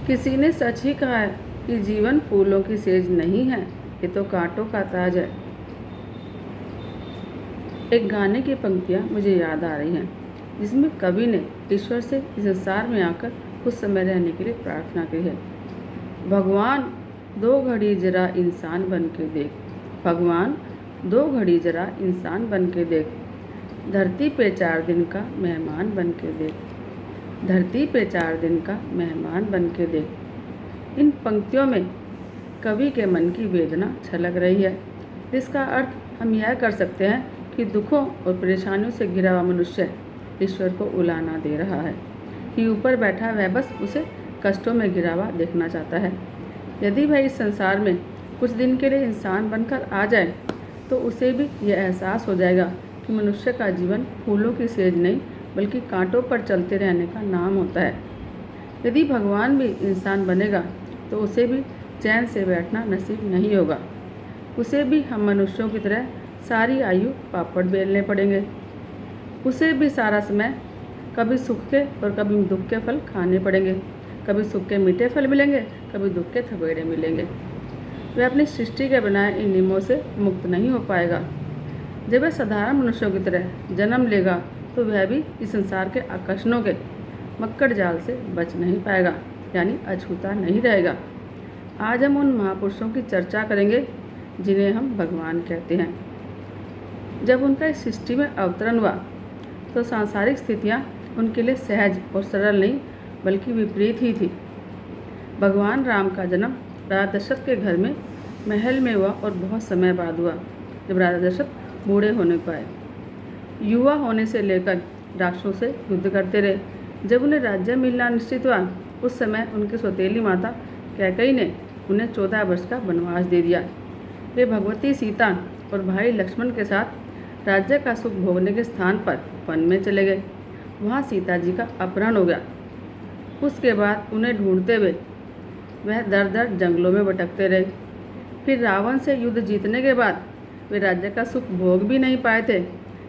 किसी ने सच ही कहा है कि जीवन फूलों की सेज नहीं है, ये तो कांटों का ताज है। एक गाने की पंक्तियाँ मुझे याद आ रही हैं, जिसमें कवि ने ईश्वर से इस संसार में आकर कुछ समय रहने के लिए प्रार्थना की है। भगवान 2 घड़ी जरा इंसान बन के देख, भगवान 2 घड़ी जरा इंसान बन के देख, धरती पे 4 दिन का मेहमान बन के देख, धरती पे 4 दिन का मेहमान बन के देख। इन पंक्तियों में कवि के मन की वेदना छलक रही है, जिसका अर्थ हम यह कर सकते हैं कि दुखों और परेशानियों से घिरा हुआ मनुष्य ईश्वर को उलाहना दे रहा है कि ऊपर बैठा वह बस उसे कष्टों में घिरा हुआ देखना चाहता है। यदि वह इस संसार में कुछ दिन के लिए इंसान बनकर आ जाए तो उसे भी यह एहसास हो जाएगा कि मनुष्य का जीवन फूलों की सेज नहीं बल्कि कांटों पर चलते रहने का नाम होता है। यदि भगवान भी इंसान बनेगा तो उसे भी चैन से बैठना नसीब नहीं होगा। उसे भी हम मनुष्यों की तरह सारी आयु पापड़ बेलने पड़ेंगे। उसे भी सारा समय कभी सुख के और कभी दुख के फल खाने पड़ेंगे। कभी सुख के मीठे फल मिलेंगे, कभी दुख के थपेड़े मिलेंगे। वह अपनी सृष्टि के बनाए इन नियमों से मुक्त नहीं हो पाएगा। जब वह साधारण मनुष्यों की तरह जन्म लेगा तो वह भी इस संसार के आकर्षणों के मक्कड़ जाल से बच नहीं पाएगा, यानी अछूता नहीं रहेगा। आज हम उन महापुरुषों की चर्चा करेंगे जिन्हें हम भगवान कहते हैं। जब उनका इस सृष्टि में अवतरण हुआ तो सांसारिक स्थितियाँ उनके लिए सहज और सरल नहीं बल्कि विपरीत ही थी। भगवान राम का जन्म राजा दशरथ के घर में महल में हुआ और बहुत समय बाद हुआ, जब राजा दशरथ बूढ़े होने को आए। युवा होने से लेकर राक्षसों से युद्ध करते रहे। जब उन्हें राज्य मिलना निश्चित हुआ उस समय उनकी सौतेली माता कैकेयी ने उन्हें 14 वर्ष का वनवास दे दिया। वे भगवती सीता और भाई लक्ष्मण के साथ राज्य का सुख भोगने के स्थान पर वन में चले गए। वहाँ सीता जी का अपहरण हो गया। उसके बाद उन्हें ढूंढते हुए वह दर दर जंगलों में भटकते रहे। फिर रावण से युद्ध जीतने के बाद वे राज्य का सुख भोग भी नहीं पाए थे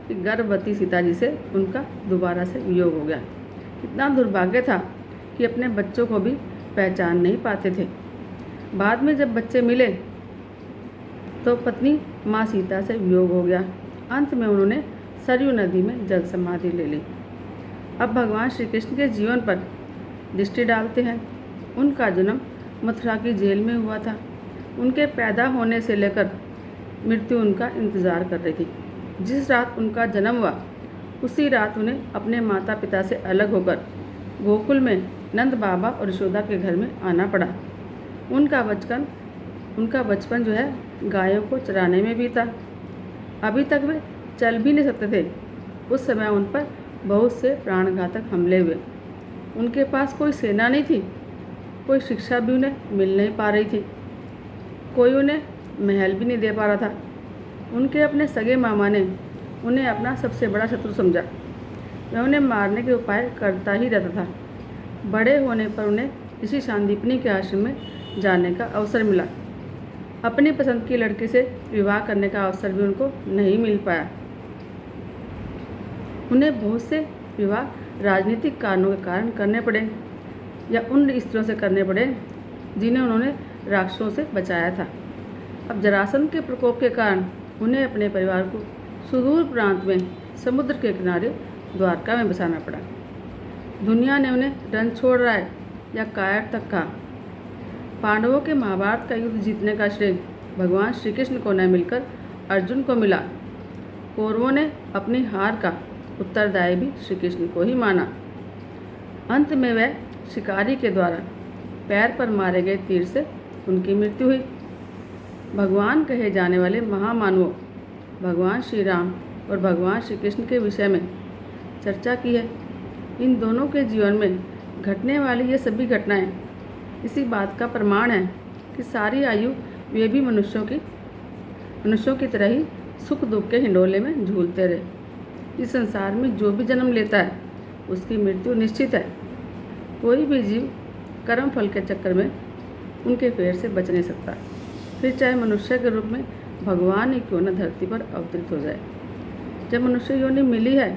कि गर्भवती सीता जी से उनका दोबारा से वियोग हो गया। इतना दुर्भाग्य था कि अपने बच्चों को भी पहचान नहीं पाते थे। बाद में जब बच्चे मिले तो पत्नी माँ सीता से वियोग हो गया। अंत में उन्होंने सरयू नदी में जल समाधि ले ली। अब भगवान श्री कृष्ण के जीवन पर दृष्टि डालते हैं। उनका जन्म मथुरा की जेल में हुआ था। उनके पैदा होने से लेकर मृत्यु उनका इंतज़ार कर रही थी। जिस रात उनका जन्म हुआ उसी रात उन्हें अपने माता पिता से अलग होकर गोकुल में नंद बाबा और यशोदा के घर में आना पड़ा। उनका बचपन जो है गायों को चराने में बीता। अभी तक वे चल भी नहीं सकते थे। उस समय उन पर बहुत से प्राणघातक हमले हुए। उनके पास कोई सेना नहीं थी, कोई शिक्षा भी उन्हें मिल नहीं पा रही थी, कोई उन्हें महल भी नहीं दे पा रहा था। उनके अपने सगे मामा ने उन्हें अपना सबसे बड़ा शत्रु समझा। वह उन्हें मारने के उपाय करता ही रहता था। बड़े होने पर उन्हें ऋषि सांदीपनी के आश्रम में जाने का अवसर मिला। अपनी पसंद की लड़की से विवाह करने का अवसर भी उनको नहीं मिल पाया। उन्हें बहुत से विवाह राजनीतिक कारणों के कारण करने पड़े या उन स्त्रियों से करने पड़े जिन्हें उन्होंने राक्षसों से बचाया था। अब जरासंध के प्रकोप के कारण उन्हें अपने परिवार को सुदूर प्रांत में समुद्र के किनारे द्वारका में बसाना पड़ा। दुनिया ने उन्हें रन छोड़ रहा है या कायर तक कहा। पांडवों के महाभारत का युद्ध जीतने का श्रेय भगवान श्री कृष्ण को न मिलकर अर्जुन को मिला। कौरवों ने अपनी हार का उत्तरदायी भी श्री कृष्ण को ही माना। अंत में वह शिकारी के द्वारा पैर पर मारे गए तीर से उनकी मृत्यु हुई। भगवान कहे जाने वाले महामानवों भगवान श्री राम और भगवान श्री कृष्ण के विषय में चर्चा की है। इन दोनों के जीवन में घटने वाली ये सभी घटनाएं इसी बात का प्रमाण है कि सारी आयु वे भी मनुष्यों की तरह ही सुख दुख के हिंडोले में झूलते रहे। इस संसार में जो भी जन्म लेता है उसकी मृत्यु निश्चित है। कोई भी जीव कर्म फल के चक्कर में उनके फेर से बच नहीं सकता, फिर चाहे मनुष्य के रूप में भगवान ही क्यों न धरती पर अवतरित हो जाए। जब मनुष्य योनि मिली है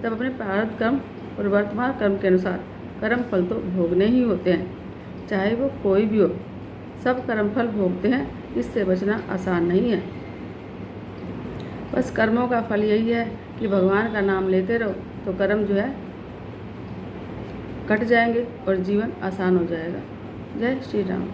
तब अपने प्रारब्ध कर्म और वर्तमान कर्म के अनुसार कर्म फल तो भोगने ही होते हैं। चाहे वो कोई भी हो। सब कर्मफल भोगते हैं, इससे बचना आसान नहीं है। बस कर्मों का फल यही है कि भगवान का नाम लेते रहो तो कर्म जो है कट जाएंगे और जीवन आसान हो जाएगा। जय श्री राम।